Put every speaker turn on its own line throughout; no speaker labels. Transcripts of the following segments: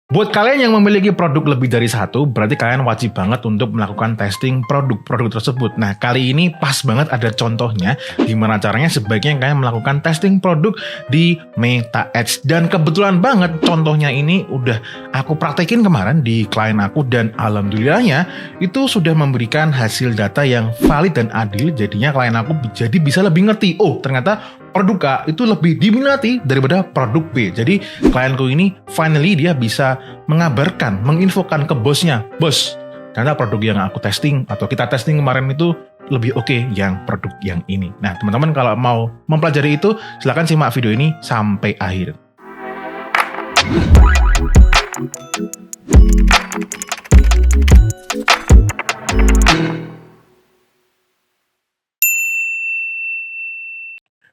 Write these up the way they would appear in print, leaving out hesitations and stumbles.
Buat kalian yang memiliki produk lebih dari satu, berarti kalian wajib banget untuk melakukan testing produk-produk tersebut. Nah, kali ini pas banget ada contohnya gimana caranya sebaiknya kalian melakukan testing produk di Meta Ads. Dan kebetulan banget contohnya ini udah aku praktekin kemarin di klien aku dan alhamdulillahnya itu sudah memberikan hasil data yang valid dan adil. Jadinya klien aku jadi bisa lebih ngerti, oh ternyata produk A itu lebih diminati daripada produk B. Jadi klienku ini finally dia bisa mengabarkan, menginfokan ke bosnya, bos, ternyata produk yang aku testing atau kita testing kemarin itu lebih oke yang produk yang ini. Nah teman-teman kalau mau mempelajari itu silahkan simak video ini sampai akhir.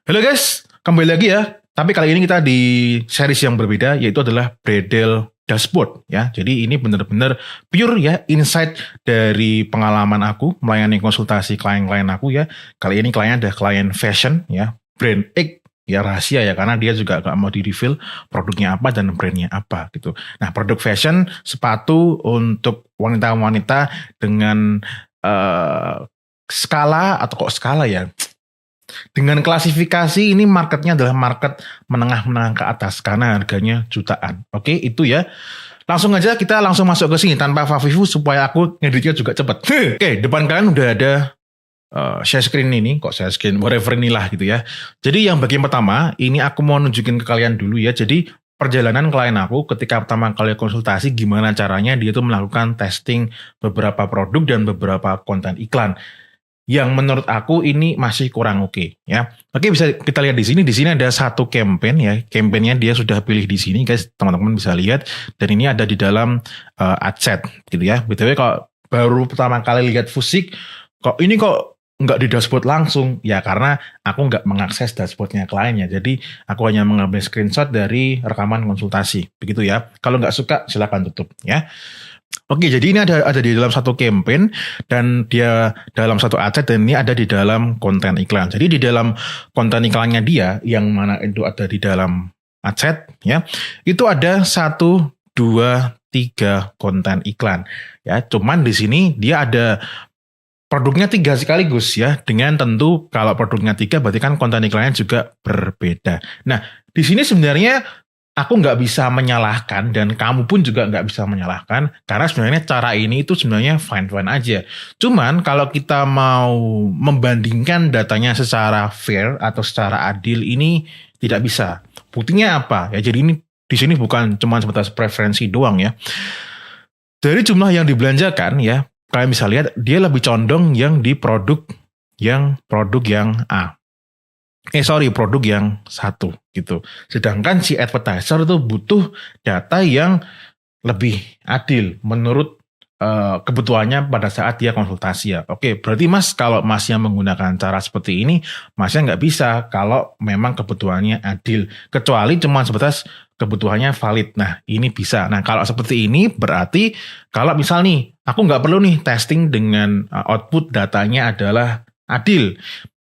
Halo guys, kembali lagi ya. Tapi kali ini kita di series yang berbeda, yaitu adalah Bredel Dashboard ya. Jadi ini benar-benar pure ya insight dari pengalaman aku melayani konsultasi klien-klien aku ya. Kali ini kliennya ada klien fashion ya, brand X ya, rahasia ya karena dia juga gak mau di-reveal produknya apa dan brandnya apa gitu. Nah produk fashion, sepatu untuk wanita-wanita dengan skala atau kok skala ya. Dengan klasifikasi ini marketnya adalah market menengah-menengah ke atas karena harganya jutaan. Oke, itu ya. Langsung aja kita langsung masuk ke sini tanpa favifu supaya aku ngeditnya juga cepet. Oke, depan kalian udah ada share screen ini, kok share screen, whatever inilah gitu ya. Jadi yang bagian pertama, ini aku mau nunjukin ke kalian dulu ya. Jadi perjalanan klien aku ketika pertama kali konsultasi gimana caranya dia tuh melakukan testing beberapa produk dan beberapa konten iklan. Yang menurut aku ini masih kurang oke ya. Oke, bisa kita lihat di sini. Di sini ada satu campaign ya. Campaignnya dia sudah pilih di sini guys. Teman-teman bisa lihat. Dan ini ada di dalam ad set gitu ya. BTW kalau baru pertama kali lihat Fusik, kok nggak di dashboard langsung? Ya karena aku nggak mengakses dashboardnya kliennya. Jadi aku hanya mengambil screenshot dari rekaman konsultasi. Begitu ya. Kalau nggak suka silakan tutup ya. Oke, jadi ini ada di dalam satu campaign dan dia dalam satu ad set dan ini ada di dalam konten iklan. Jadi di dalam konten iklannya dia yang mana itu ada di dalam ad set ya, itu ada 1, 2, 3 konten iklan ya. Cuman di sini dia ada produknya 3 sekaligus ya, dengan tentu kalau produknya 3 berarti kan konten iklannya juga berbeda. Nah di sini sebenarnya aku nggak bisa menyalahkan dan kamu pun juga nggak bisa menyalahkan karena sebenarnya cara ini itu sebenarnya fine-fine aja. Cuman kalau kita mau membandingkan datanya secara fair atau secara adil ini tidak bisa. Buktinya apa? Ya jadi ini di sini bukan cuma sebatas preferensi doang ya. Dari jumlah yang dibelanjakan ya, kalian bisa lihat dia lebih condong yang di produk yang A. Produk yang satu gitu. Sedangkan si advertiser itu butuh data yang lebih adil menurut kebutuhannya pada saat dia konsultasi ya. Oke, berarti Mas kalau Masnya menggunakan cara seperti ini, Masnya nggak bisa kalau memang kebutuhannya adil. Kecuali cuma sebatas kebutuhannya valid. Nah, ini bisa. Nah, kalau seperti ini berarti kalau misal nih, aku nggak perlu nih testing dengan output datanya adalah adil.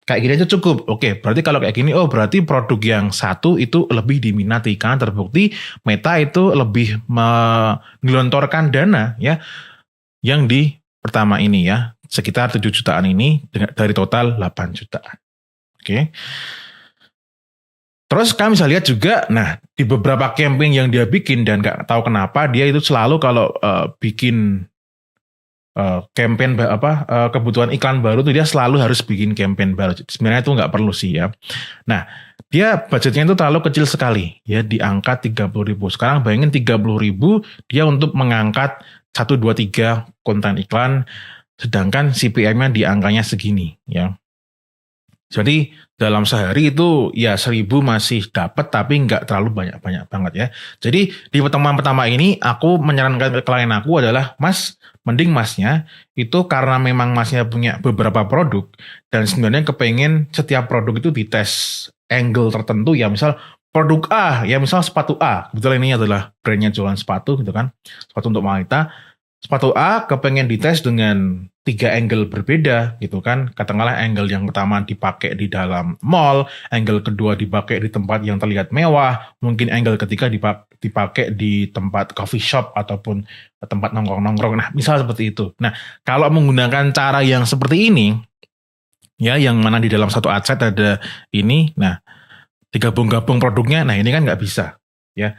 Kayak gini aja cukup. Oke, berarti kalau kayak gini, berarti produk yang satu itu lebih diminati. Karena terbukti Meta itu lebih menggelontorkan dana ya, yang di pertama ini ya, sekitar 7 jutaan ini dari total 8 jutaan. Oke. Terus kami bisa lihat juga, nah di beberapa campaign yang dia bikin dan gak tahu kenapa dia itu selalu kalau bikin campaign kebutuhan iklan baru tuh dia selalu harus bikin campaign baru. Sebenarnya itu nggak perlu sih ya. Nah, dia budgetnya itu terlalu kecil sekali ya, di angka 30.000. Sekarang bayangin 30.000 dia untuk mengangkat 1, 2, 3 konten iklan, sedangkan CPM-nya di angkanya segini ya. Jadi dalam sehari itu ya 1.000 masih dapat tapi nggak terlalu banyak-banyak banget ya. Jadi di pertemuan pertama ini aku menyarankan ke klien aku adalah Mas, mending Masnya itu karena memang Masnya punya beberapa produk dan sebenarnya kepengen setiap produk itu dites angle tertentu ya, misal produk A ya, misal sepatu A, kebetulan ini adalah brandnya jualan sepatu gitu kan, sepatu untuk wanita. sepatu A kepengen dites dengan 3 angle berbeda gitu kan. Katakanlah angle yang pertama dipakai di dalam mall, angle kedua dipakai di tempat yang terlihat mewah, mungkin angle ketiga dipakai di tempat coffee shop ataupun tempat nongkrong-nongkrong. Nah, misal seperti itu. Nah, kalau menggunakan cara yang seperti ini, ya, yang mana di dalam satu adset ada ini, nah, digabung-gabung produknya, nah ini kan nggak bisa, ya.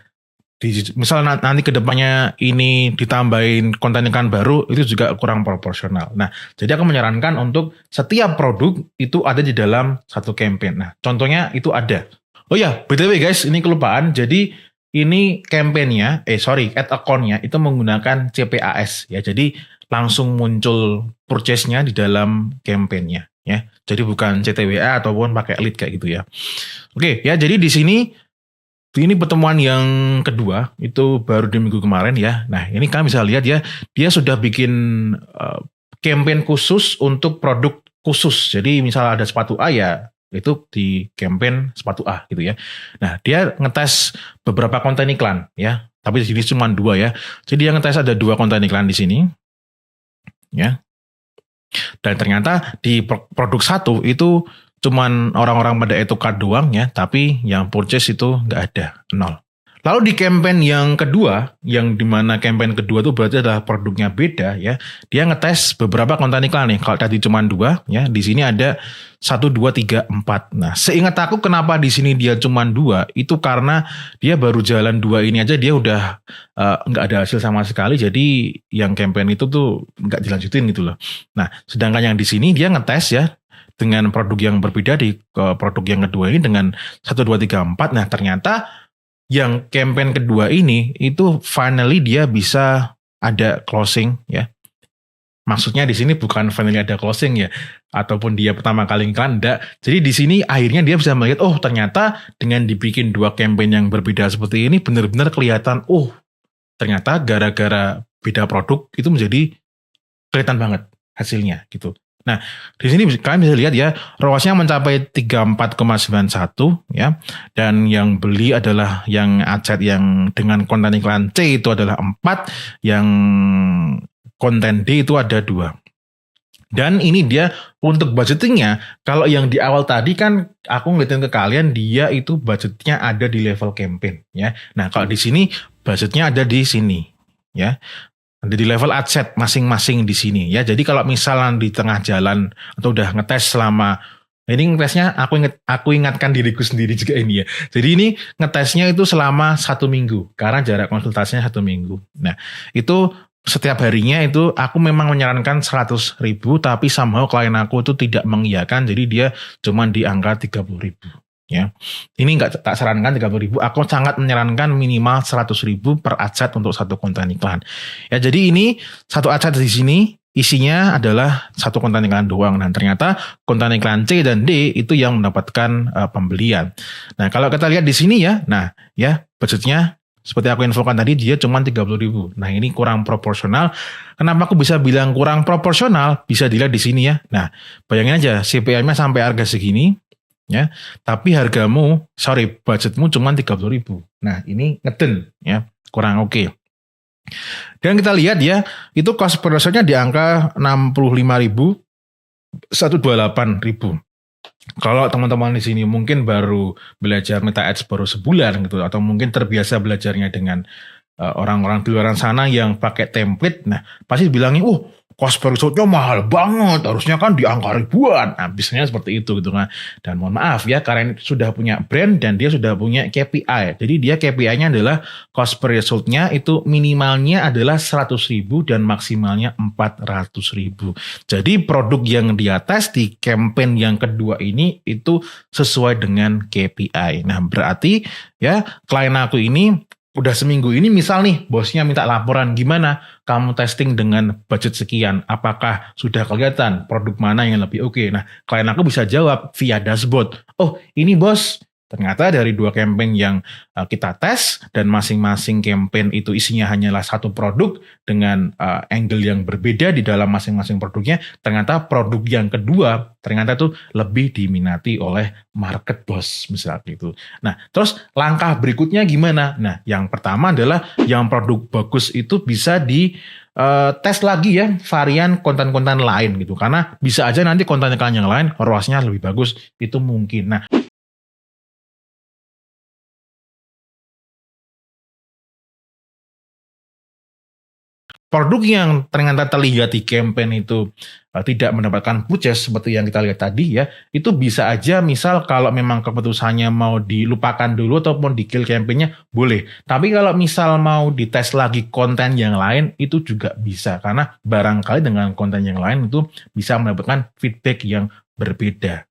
Misal nanti kedepannya ini ditambahin konten iklan baru, itu juga kurang proporsional. Nah, jadi aku menyarankan untuk setiap produk itu ada di dalam satu campaign. Nah, contohnya itu ada. Oh ya, BTW guys, ini kelupaan. Jadi ini campaignnya, ad account-nya itu menggunakan CPAS ya. Jadi langsung muncul purchase-nya di dalam campaign-nya ya. Jadi bukan CTWA ataupun pakai lead kayak gitu ya. Oke, ya, jadi di sini ini pertemuan yang kedua, itu baru di minggu kemarin ya. Nah, ini kalian bisa lihat ya, dia sudah bikin campaign khusus untuk produk khusus. Jadi misal ada sepatu A ya, itu di campaign sepatu A gitu ya. Nah, dia ngetes beberapa konten iklan ya. Tapi di sini cuma 2 ya. Jadi dia ngetes ada 2 konten iklan di sini. Ya. Dan ternyata di produk 1 itu cuman orang-orang pada card doang ya, tapi yang purchase itu nggak ada, 0. Lalu di campaign yang kedua, yang dimana campaign kedua itu berarti adalah produknya beda ya, dia ngetes beberapa konten iklan nih. Kalau tadi cuman 2 ya, di sini ada 1, 2, 3, 4. Nah, seingat aku kenapa di sini dia cuman 2, itu karena dia baru jalan 2 ini aja dia udah nggak ada hasil sama sekali, jadi yang campaign itu tuh nggak dilanjutin gitu loh. Nah, sedangkan yang di sini dia ngetes ya, dengan produk yang berbeda di produk yang kedua ini dengan 1, 2, 3, 4. Nah, ternyata yang campaign kedua ini itu finally dia bisa ada closing ya. Maksudnya di sini bukan finally ada closing ya, ataupun dia pertama kali iklan, enggak. Jadi di sini akhirnya dia bisa melihat, oh ternyata dengan dibikin 2 campaign yang berbeda seperti ini benar-benar kelihatan, oh ternyata gara-gara beda produk itu menjadi kelihatan banget hasilnya gitu. Nah, di sini kalian bisa lihat ya, ROAS-nya mencapai 34,91 ya. Dan yang beli adalah yang adset yang dengan konten iklan C itu adalah 4, yang konten D itu ada 2. Dan ini dia untuk budgetingnya, kalau yang di awal tadi kan aku ngeliatin ke kalian, dia itu budgetnya ada di level campaign ya. Nah, kalau di sini budgetnya ada di sini ya. Ada di level adset masing-masing di sini ya. Jadi kalau misalnya di tengah jalan atau udah ngetes selama, ini ngetesnya aku ingatkan diriku sendiri juga ini ya. Jadi ini ngetesnya itu selama 1 minggu karena jarak konsultasinya 1 minggu. Nah, itu setiap harinya itu aku memang menyarankan 100.000, tapi somehow klien aku itu tidak mengiyakan, jadi dia cuma di angka 30.000 ya. Ini nggak tak sarankan 30.000, aku sangat menyarankan minimal 100.000 per adset untuk satu konten iklan. Ya, jadi ini satu adset di sini isinya adalah satu konten iklan doang. Nah, ternyata konten iklan C dan D itu yang mendapatkan pembelian. Nah, kalau kita lihat di sini ya, nah ya budgetnya seperti aku infokan tadi dia cuma 30.000. Nah, ini kurang proporsional. Kenapa aku bisa bilang kurang proporsional? Bisa dilihat di sini ya. Nah, bayangin aja CPM-nya sampai harga segini ya, tapi budgetmu cuma 30.000. Nah, ini ngeden ya, kurang oke. Dan kita lihat ya, itu cost per usernya di angka 65.000, 128.000. Kalau teman-teman di sini mungkin baru belajar Meta Ads baru sebulan gitu, atau mungkin terbiasa belajarnya dengan orang-orang di luar sana yang pakai template, nah pasti bilangnya, cost per resultnya mahal banget, harusnya kan di angka ribuan. Nah, biasanya seperti itu gitu kan. Dan mohon maaf ya, karena sudah punya brand dan dia sudah punya KPI. Jadi dia KPI-nya adalah cost per resultnya itu minimalnya adalah 100.000 dan maksimalnya 400.000. Jadi produk yang dia tes di campaign yang kedua ini itu sesuai dengan KPI. Nah, berarti ya klien aku ini udah seminggu ini misal nih bosnya minta laporan, gimana kamu testing dengan budget sekian, apakah sudah kelihatan produk mana yang lebih oke. Nah, klien aku bisa jawab via dashboard, oh ini bos Ternyata dari 2 campaign yang kita tes dan masing-masing campaign itu isinya hanyalah satu produk dengan angle yang berbeda di dalam masing-masing produknya, ternyata produk yang kedua ternyata tuh lebih diminati oleh market, bos, misalnya gitu. Nah, terus langkah berikutnya gimana? Nah, yang pertama adalah yang produk bagus itu bisa di tes lagi ya varian konten-konten lain gitu, karena bisa aja nanti konten kalian yang lain ROAS-nya lebih bagus, itu mungkin. Nah, produk yang ternyata terlihat di campaign itu tidak mendapatkan purchase seperti yang kita lihat tadi ya, itu bisa aja misal kalau memang keputusannya mau dilupakan dulu ataupun di kill campaignnya boleh. Tapi kalau misal mau dites lagi konten yang lain itu juga bisa, karena barangkali dengan konten yang lain itu bisa mendapatkan feedback yang berbeda.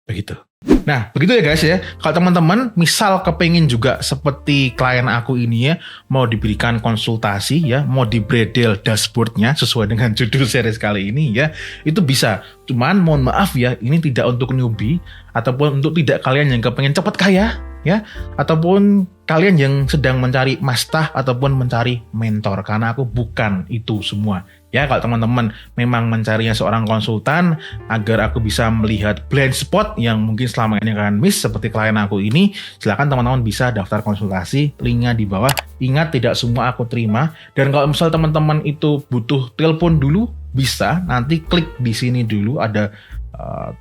Begitu. Nah, begitu ya guys ya. Kalau teman-teman misal kepengen juga seperti klien aku ini ya, mau diberikan konsultasi ya, mau di-bredel dashboardnya sesuai dengan judul series kali ini ya, itu bisa. Cuman mohon maaf ya, ini tidak untuk newbie ataupun untuk tidak kalian yang kepengen cepat kaya ya, ataupun kalian yang sedang mencari mastah ataupun mencari mentor, karena aku bukan itu semua. Ya, kalau teman-teman memang mencarinya seorang konsultan agar aku bisa melihat blind spot yang mungkin selama ini kalian miss seperti klien aku ini, silakan teman-teman bisa daftar konsultasi, linknya di bawah. Ingat, tidak semua aku terima. Dan kalau misal teman-teman itu butuh telepon dulu, bisa nanti klik di sini dulu ada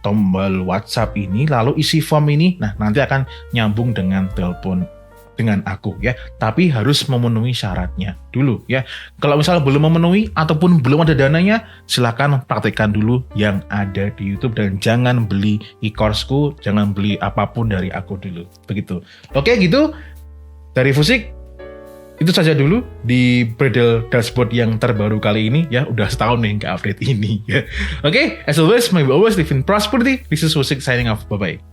tombol WhatsApp ini, lalu isi form ini. Nah, nanti akan nyambung dengan telepon dengan aku ya, tapi harus memenuhi syaratnya dulu ya. Kalau misalnya belum memenuhi ataupun belum ada dananya, silakan praktekkan dulu yang ada di YouTube dan jangan beli e-courseku, jangan beli apapun dari aku dulu. Begitu. Oke, gitu. Dari Fusik itu saja dulu di Bredel Dashboard yang terbaru kali ini ya. Udah setahun nih nggak update ini ya. Oke, as always, may we always live in prosperity. This is Fusik signing off. Bye bye.